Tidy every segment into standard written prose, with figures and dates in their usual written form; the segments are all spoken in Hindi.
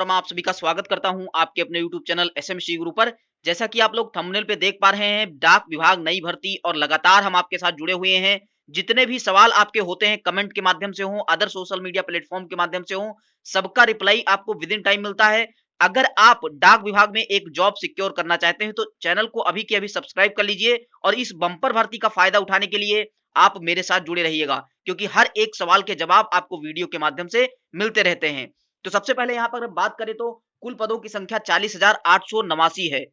मैं आप सभी का स्वागत करता हूं आपके अपने YouTube चैनल एसएमसी गुरु पर। जैसा कि आप लोग थंबनेल पे देख पा रहे हैं, डाक विभाग नई भर्ती और लगातार हम आपके साथ जुड़े हुए हैं। जितने भी सवाल आपके होते हैं कमेंट के माध्यम से हो, अदर सोशल मीडिया प्लेटफॉर्म के माध्यम से हो, सबका रिप्लाई आपको विद इन टाइम मिलता है। अगर आप डाक विभाग में एक जॉब सिक्योर करना चाहते हैं तो चैनल को अभी के अभी सब्सक्राइब कर लीजिए और इस बम्पर भर्ती का फायदा उठाने के लिए आप मेरे साथ जुड़े रहिएगा, क्योंकि हर एक सवाल के जवाब आपको वीडियो के माध्यम से मिलते रहते हैं। तो सबसे पहले यहाँ पर बात करें तो कुल पदों की संख्या 40,889 है।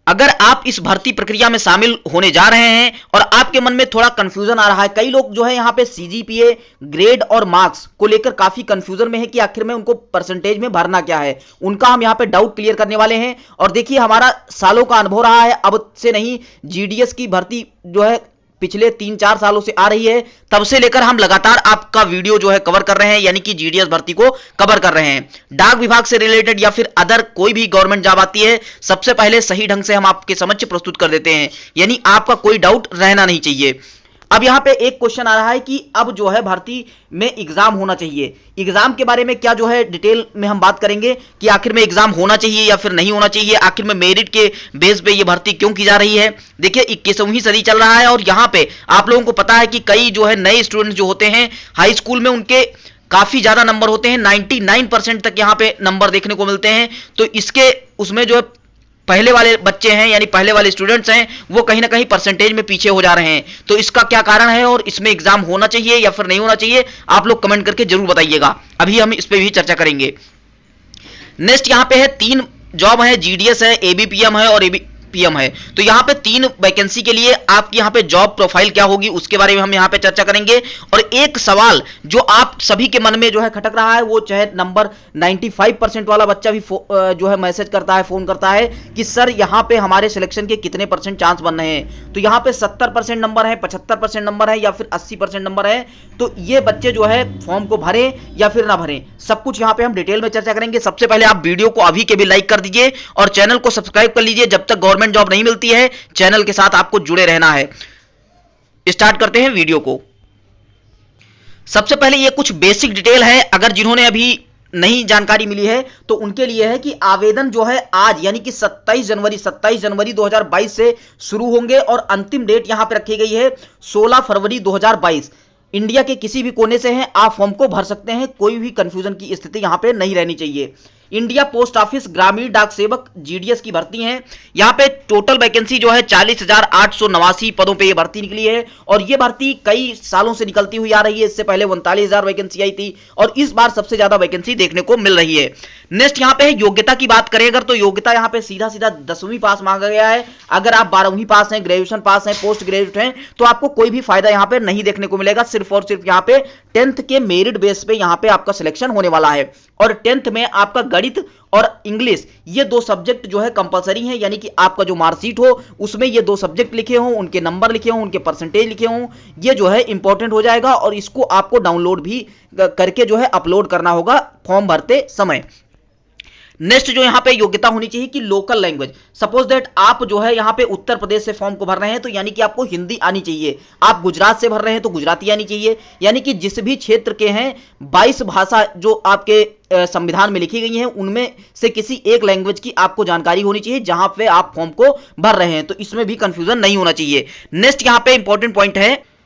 अगर आप इस भर्ती प्रक्रिया में शामिल होने जा रहे हैं और आपके मन में थोड़ा कंफ्यूजन आ रहा है, कई लोग जो है यहाँ पे सीजीपीए, ग्रेड और मार्क्स को लेकर काफी कंफ्यूजन में है कि आखिर में उनको परसेंटेज में भरना क्या है, उनका हम यहाँ पे डाउट क्लियर करने वाले हैं। और देखिए, हमारा सालों का अनुभव रहा है, अब से नहीं, जीडीएस की भर्ती जो है पिछले 3-4 सालों से आ रही है, तब से लेकर हम लगातार आपका वीडियो जो है कवर कर रहे हैं, यानी कि जीडीएस भर्ती को कवर कर रहे हैं। डाक विभाग से रिलेटेड या फिर अदर कोई भी गवर्नमेंट जॉब आती है, सबसे पहले सही ढंग से हम आपके समक्ष प्रस्तुत कर देते हैं, यानी आपका कोई डाउट रहना नहीं चाहिए। अब यहां पे एक क्वेश्चन आ रहा है कि अब जो है भर्ती में एग्जाम होना चाहिए। एग्जाम के बारे में क्या जो है डिटेल में हम बात करेंगे कि आखिर में एग्जाम होना चाहिए या फिर नहीं होना चाहिए, आखिर में मेरिट के बेस पे ये भर्ती क्यों की जा रही है। देखिए, 21वीं सदी चल रहा है और यहाँ पे आप लोगों को पता है कि कई जो है नए स्टूडेंट्स जो होते हैं हाई स्कूल में, उनके काफी ज्यादा नंबर होते हैं, 99% तक यहाँ पे नंबर देखने को मिलते हैं। तो इसके उसमें जो है पहले वाले बच्चे हैं, यानी पहले वाले स्टूडेंट्स हैं, वो कहीं ना कहीं परसेंटेज में पीछे हो जा रहे हैं। तो इसका क्या कारण है और इसमें एग्जाम होना चाहिए या फिर नहीं होना चाहिए, आप लोग कमेंट करके जरूर बताइएगा। अभी हम इस पे भी चर्चा करेंगे। नेक्स्ट यहाँ पे है 3 जॉब है, जीडीएस है, एबीपीएम है और एबीपीएम है। तो यहाँ पे 3 वैकेंसी के लिए आपकी यहाँ पे जॉब प्रोफाइल क्या होगी उसके बारे में हम यहाँ पे चर्चा करेंगे। और एक सवाल जो आप सभी के मन में जो है खटक रहा है, वो चाहे नंबर 95% वाला बच्चा भी जो है मैसेज करता है, फोन करता है कि सर यहाँ पे हमारे सिलेक्शन के कितने % चांस बन रहे हैं। तो यहाँ पे 70% नंबर है, 75% नंबर है या फिर 80% नंबर है। तो ये बच्चे जो है फॉर्म को भरें या फिर ना भरें, सब कुछ यहाँ पे हम डिटेल में चर्चा करेंगे। सबसे पहले आप वीडियो को अभी के भी लाइक कर दीजिए और चैनल को सब्सक्राइब कर लीजिए। जब तक गवर्नमेंट जॉब नहीं मिलती है, चैनल के साथ आपको जुड़े रहना है। स्टार्ट करते हैं वीडियो को। सबसे पहले ये कुछ बेसिक डिटेल है, अगर जिन्होंने अभी नई जानकारी मिली है तो उनके लिए है कि आवेदन जो है आज यानी कि 27 जनवरी 2022 से शुरू होंगे और अंतिम डेट यहां पे रखी गई है 16 फरवरी 2022। इंडिया के किसी भी कोने से हैं, आप फॉर्म को भर सकते हैं, कोई भी कंफ्यूजन की स्थिति यहां पे नहीं रहनी चाहिए। इंडिया पोस्ट ऑफिस ग्रामीण डाक सेवक जीडीएस की भर्ती है। यहाँ पे टोटल वैकेंसी जो है 40,889 पदों पे ये भर्ती निकली है और ये भर्ती कई सालों से निकलती हुई आ रही है। इससे पहले 39,000 वैकेंसी आई थी और इस बार सबसे ज्यादा वैकेंसी देखने को मिल रही है। नेक्स्ट यहाँ पे है योग्यता की बात करें अगर, तो योग्यता यहाँ पे सीधा 10वीं पास मांगा गया है। अगर आप 12वीं पास हैं, ग्रेजुएशन पास हैं, पोस्ट ग्रेजुएट हैं, तो आपको कोई भी फायदा यहाँ पे नहीं देखने को मिलेगा। सिर्फ और सिर्फ यहाँ पे 10th के मेरिट बेस पे यहाँ पे आपका सिलेक्शन होने वाला है। और 10th में आपका गणित और इंग्लिश ये 2 सब्जेक्ट जो है कंपलसरी है, यानी कि आपका जो मार्कशीट हो उसमें ये 2 सब्जेक्ट लिखे हों, उनके नंबर लिखे हों, उनके परसेंटेज लिखे हों, ये जो है इंपॉर्टेंट हो जाएगा और इसको आपको डाउनलोड भी करके जो है अपलोड करना होगा फॉर्म भरते समय। नेक्स्ट जो यहाँ पे योग्यता होनी चाहिए कि लोकल लैंग्वेज, सपोज दैट आप जो है यहाँ पे उत्तर प्रदेश से फॉर्म को भर रहे हैं तो यानी कि आपको हिंदी आनी चाहिए। आप गुजरात से भर रहे हैं तो गुजराती आनी चाहिए। यानी कि जिस भी क्षेत्र के हैं 22 भाषा जो आपके संविधान में लिखी गई हैं उनमें से किसी एक लैंग्वेज की आपको जानकारी होनी चाहिए जहां पे आप फॉर्म को भर रहे हैं, तो इसमें भी कंफ्यूजन नहीं होना चाहिए। नेक्स्ट यहाँ पे इंपॉर्टेंट पॉइंट है,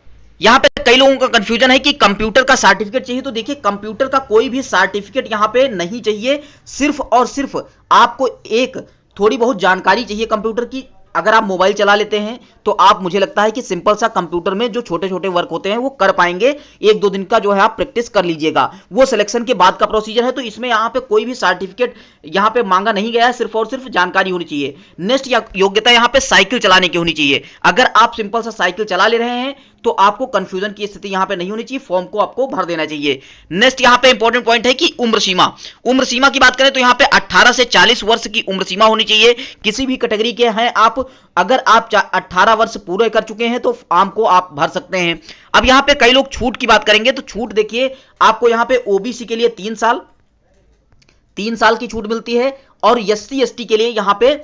यहां पे कई लोगों का कंफ्यूजन है कि कंप्यूटर का सर्टिफिकेट चाहिए। तो देखिए, कंप्यूटर का कोई भी सर्टिफिकेट यहां पे नहीं चाहिए, सिर्फ और सिर्फ आपको एक थोड़ी बहुत जानकारी चाहिए कंप्यूटर की। अगर आप मोबाइल चला लेते हैं तो आप, मुझे लगता है कि सिंपल सा कंप्यूटर में जो छोटे छोटे वर्क होते हैं वो कर पाएंगे। 1-2 दिन का जो है आप प्रैक्टिस कर लीजिएगा, वो सिलेक्शन के बाद का प्रोसीजर है। तो इसमें यहाँ पे कोई भी सर्टिफिकेट यहाँ पे मांगा नहीं गया है, सिर्फ और सिर्फ जानकारी होनी चाहिए। नेक्स्ट योग्यता यहाँ पे साइकिल चलाने की होनी चाहिए। अगर आप सिंपल सा साइकिल चला ले रहे हैं तो आपको कंफ्यूजन की स्थिति यहां पे नहीं होनी चाहिए, फॉर्म को आपको भर देना चाहिए। नेक्स्ट यहां पे इंपॉर्टेंट पॉइंट है कि उम्र सीमा की बात करें तो यहां पे 18 से 40 वर्ष की उम्र सीमा होनी चाहिए। किसी भी कैटेगरी के हैं आप, अगर आप 18 वर्ष पूरे कर चुके हैं तो फॉर्म को आप भर सकते हैं। अब यहां पे कई लोग छूट की बात करेंगे, तो छूट देखिए, आपको यहां पे ओबीसी के लिए 3 साल की छूट मिलती है और एससी एसटी के लिए यहां पे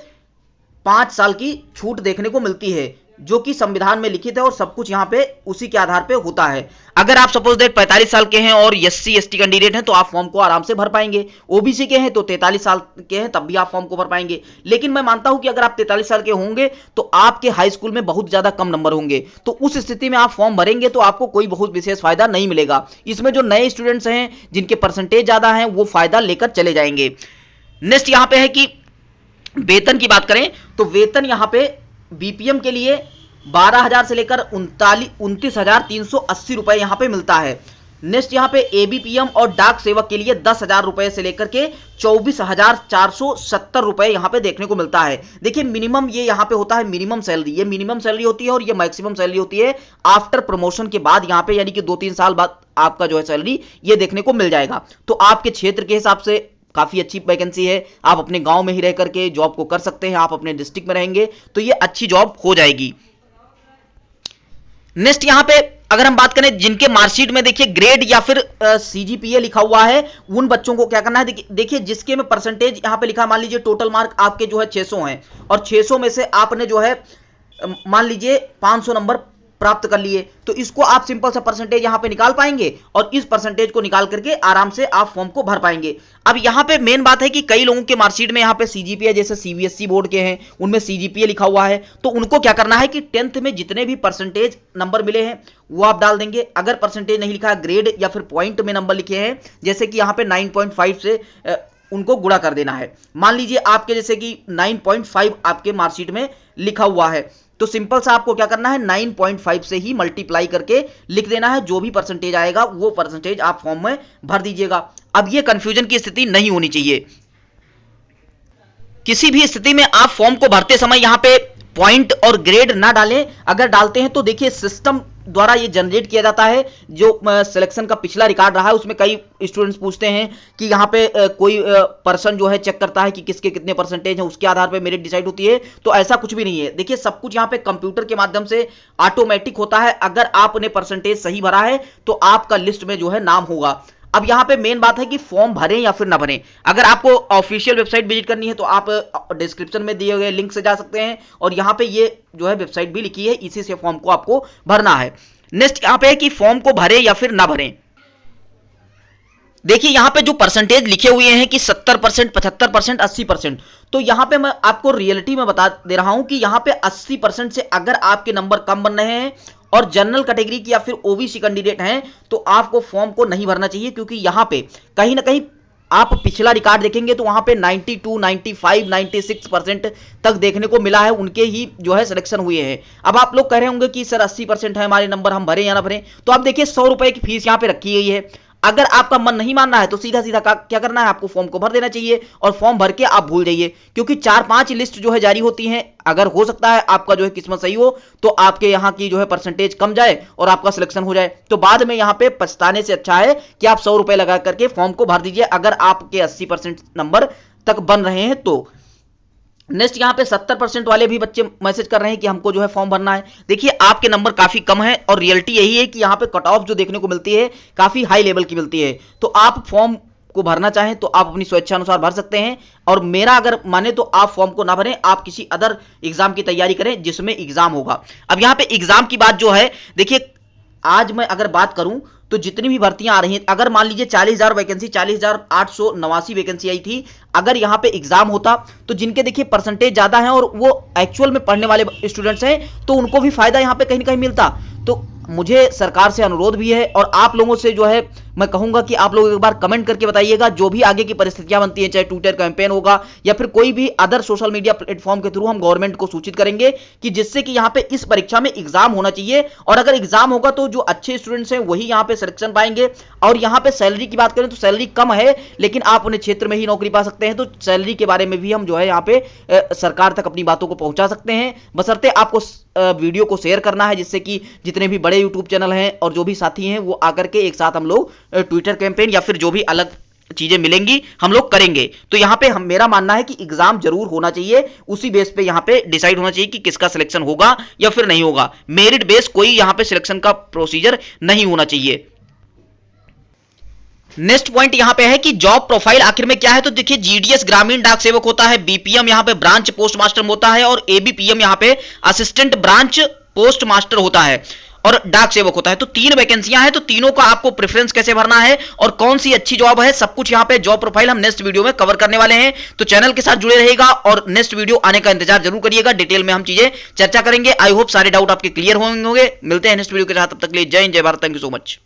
5 साल की छूट देखने को मिलती है। जो कि संविधान में लिखित है और सब कुछ यहाँ पे उसी के आधार पे होता है। अगर आप सपोज दैट 45 साल के हैं और एससी एसटी कैंडिडेट हैं तो आप फॉर्म को आराम से भर पाएंगे, ओबीसी के हैं तो 43 साल के हैं तब भी आप फॉर्म को भर पाएंगे। लेकिन मैं मानता हूं कि अगर आप 43 साल के होंगे तो आपके हाई स्कूल में बहुत ज्यादा कम नंबर होंगे, तो उस स्थिति में आप फॉर्म भरेंगे तो आपको कोई बहुत विशेष फायदा नहीं मिलेगा। इसमें जो नए स्टूडेंट्स हैं जिनके परसेंटेज ज्यादा हैं वो फायदा लेकर चले जाएंगे। नेक्स्ट यहां पे है कि वेतन की बात करें तो वेतन यहां पे बीपीएम के लिए 12,000 से लेकर 29,380 रुपए यहां पे मिलता है। नेक्स्ट यहां पे एबीपीएम और डाक सेवक के लिए 10,000 रुपए से लेकर के 24,470 रुपए यहां पे देखने को मिलता है। देखिए मिनिमम ये यहां पे होता है मिनिमम सैलरी, ये मिनिमम सैलरी होती है और ये मैक्सिमम सैलरी होती है आफ्टर प्रमोशन के बाद यहां पे, यानी कि 2-3 साल बाद आपका जो है सैलरी ये देखने को मिल जाएगा। तो आपके क्षेत्र के हिसाब से काफी अच्छी वैकेंसी है, आप अपने गांव में ही रह करके जॉब को कर सकते हैं, आप अपने डिस्ट्रिक्ट में रहेंगे तो ये अच्छी जॉब हो जाएगी। नेक्स्ट यहां पे अगर हम बात करें जिनके मार्कशीट में देखिए ग्रेड या फिर सीजीपीए लिखा हुआ है, उन बच्चों को क्या करना है, देखिए जिसके में परसेंटेज यहां पे लिखा है, मान लीजिए टोटल मार्क आपके जो है 600 हैं और 600 में से आपने जो है मान लीजिए 500 नंबर प्राप्त कर लिए, तो इसको आप सिंपल सा परसेंटेज यहां पे निकाल पाएंगे और इस परसेंटेज को निकाल करके आराम से आप फॉर्म को भर पाएंगे। अब यहां पे मेन बात है कि कई लोगों के मार्कशीट में यहां पे सीजीपीए, जैसे सीबीएसई बोर्ड के हैं उनमें सीजीपीए लिखा हुआ है, तो उनको क्या करना है कि 10th में जितने भी परसेंटेज नंबर मिले हैं वो आप डाल देंगे। अगर परसेंटेज नहीं लिखा है, ग्रेड या फिर पॉइंट में नंबर लिखे हैं, जैसे कि यहां पे 9.5 से उनको गुणा कर देना है। मान लीजिए आपके जैसे कि 9.5 आपके मार्कशीट में लिखा हुआ है, तो सिंपल सा आपको क्या करना है 9.5 से ही मल्टीप्लाई करके लिख देना है, जो भी परसेंटेज आएगा वो परसेंटेज आप फॉर्म में भर दीजिएगा। अब ये कंफ्यूजन की स्थिति नहीं होनी चाहिए। किसी भी स्थिति में आप फॉर्म को भरते समय यहां पे पॉइंट और ग्रेड ना डालें। अगर डालते हैं तो देखिए सिस्टम द्वारा ये जनरेट किया जाता है, जो सिलेक्शन का पिछला रिकॉर्ड रहा है उसमें कई स्टूडेंट्स पूछते हैं कि यहाँ पे कोई पर्सन जो है चेक करता है कि किसके कितने परसेंटेज हैं, उसके आधार पे मेरिट डिसाइड होती है, तो ऐसा कुछ भी नहीं है। देखिए सब कुछ यहाँ पे कंप्यूटर के माध्यम से ऑटोमेटिक होता है। अगर आपने परसेंटेज सही भरा है तो आपका लिस्ट में जो है नाम होगा। अब यहां पे मेन बात है कि फॉर्म भरें या फिर ना भरें। अगर आपको ऑफिशियल वेबसाइट विजिट करनी है तो आप डिस्क्रिप्शन में दिए गए लिंक से जा सकते हैं और यहां पे ये जो है वेबसाइट भी लिखी है, इसी से फॉर्म को आपको भरना है। नेक्स्ट यहां पे है कि फॉर्म को भरें या फिर ना भरें। देखिए यहां पे जो परसेंटेज लिखे हुए हैं कि 70%, 75%, 80%, तो यहां पे मैं आपको रियलिटी में बता दे रहा हूं कि यहां पे 80% से अगर आपके नंबर कम बन रहे हैं और जनरल कैटेगरी की या फिर ओबीसी कैंडिडेट हैं तो आपको फॉर्म को नहीं भरना चाहिए, क्योंकि यहां पे कहीं ना कहीं आप पिछला रिकॉर्ड देखेंगे तो वहां पे 92, 95, 96% तक देखने को मिला है, उनके ही जो है सिलेक्शन हुए हैं। अब आप लोग कह रहे होंगे कि सर 80% है हमारे नंबर, हम भरें या ना भरें। तो आप देखिए 100 रुपए की फीस यहां पे रखी गई है। अगर आपका मन नहीं मान रहा है तो सीधा सीधा क्या करना है, आपको फॉर्म को भर देना चाहिए और फॉर्म भर के आप भूल जाइए, क्योंकि 4-5 लिस्ट जो है जारी होती हैं। अगर हो सकता है आपका जो है किस्मत सही हो तो आपके यहाँ की जो है परसेंटेज कम जाए और आपका सिलेक्शन हो जाए, तो बाद में यहाँ पे पछताने से अच्छा है कि आप 100 रुपए लगा करके फॉर्म को भर दीजिए अगर आपके 80% नंबर तक बन रहे हैं तो। नेक्स्ट यहां पे 70% वाले भी बच्चे मैसेज कर रहे हैं कि हमको जो है फॉर्म भरना है। देखिए आपके नंबर काफी कम है और रियलिटी यही है कि यहां पे कट ऑफ जो देखने को मिलती है काफी हाई लेवल की मिलती है। तो आप फॉर्म को भरना चाहें तो आप अपनी स्वेच्छा अनुसार भर सकते हैं, और मेरा अगर माने तो आप फॉर्म को ना भरें, आप किसी अदर एग्जाम की तैयारी करें जिसमें एग्जाम होगा। अब यहां पे एग्जाम की बात जो है, देखिए आज मैं अगर बात करूं तो जितनी भी भर्तियां आ रही हैं, अगर मान लीजिए 40,000 वैकेंसी, 40,889 वैकेंसी आई थी, अगर यहां पे एग्जाम होता तो जिनके देखिए परसेंटेज ज्यादा है और वो एक्चुअल में पढ़ने वाले स्टूडेंट्स हैं तो उनको भी फायदा यहां पे कहीं ना कहीं मिलता। तो मुझे सरकार से अनुरोध भी है और आप लोगों से जो है मैं कहूंगा कि आप लोग एक बार कमेंट करके बताइएगा, जो भी आगे की परिस्थितियां बनती हैं, चाहे ट्विटर कैंपेन होगा या फिर कोई भी अदर सोशल मीडिया प्लेटफॉर्म के थ्रू हम गवर्नमेंट को सूचित करेंगे कि जिससे कि यहां पे इस परीक्षा में एग्जाम होना चाहिए, और अगर एग्जाम होगा तो जो अच्छे स्टूडेंट्स हैं वही यहां पे सिलेक्शन पाएंगे। और यहां पे सैलरी की बात करें तो सैलरी कम है, लेकिन आप अपने क्षेत्र में ही नौकरी पा सकते हैं, तो सैलरी के बारे में भी हम जो है यहाँ पे सरकार तक अपनी बातों को पहुंचा सकते हैं, बशर्ते आपको वीडियो को शेयर करना है, जिससे कि जितने भी बड़े यूट्यूब चैनल हैं और जो भी साथी हैं वो आकर के एक साथ हम लोग ट्विटर कैंपेन या फिर जो भी अलग चीजें मिलेंगी हम लोग करेंगे। तो यहां पे मेरा मानना है कि एग्जाम जरूर होना चाहिए, उसी बेस पे यहां पे डिसाइड होना चाहिए कि किसका सिलेक्शन होगा या फिर नहीं होगा। मेरिट बेस कोई यहां पे सिलेक्शन का प्रोसीजर नहीं होना चाहिए। नेक्स्ट पॉइंट यहाँ पे है कि जॉब प्रोफाइल आखिर में क्या है। तो देखिए जीडीएस ग्रामीण डाक सेवक होता है, बीपीएम यहाँ पे ब्रांच पोस्ट मास्टर होता है और एबीपीएम यहाँ पे असिस्टेंट ब्रांच पोस्ट मास्टर होता है और डाक सेवक होता है। तो 3 वैकेंसियां हैं, तो तीनों का आपको प्रेफरेंस कैसे भरना है और कौन सी अच्छी जॉब है, सब कुछ यहाँ पे जॉब प्रोफाइल हम नेक्स्ट वीडियो में कवर करने वाले हैं। तो चैनल के साथ जुड़े रहेगा और नेक्स्ट वीडियो आने का इंतजार जरूर करिएगा। डिटेल में हम चीजें चर्चा करेंगे। आई होप सारे डाउट आपके क्लियर होंगे। मिलते हैं नेक्स्ट वीडियो के साथ, तब तक के लिए जय हिंद, जय Bharat, thank you so much.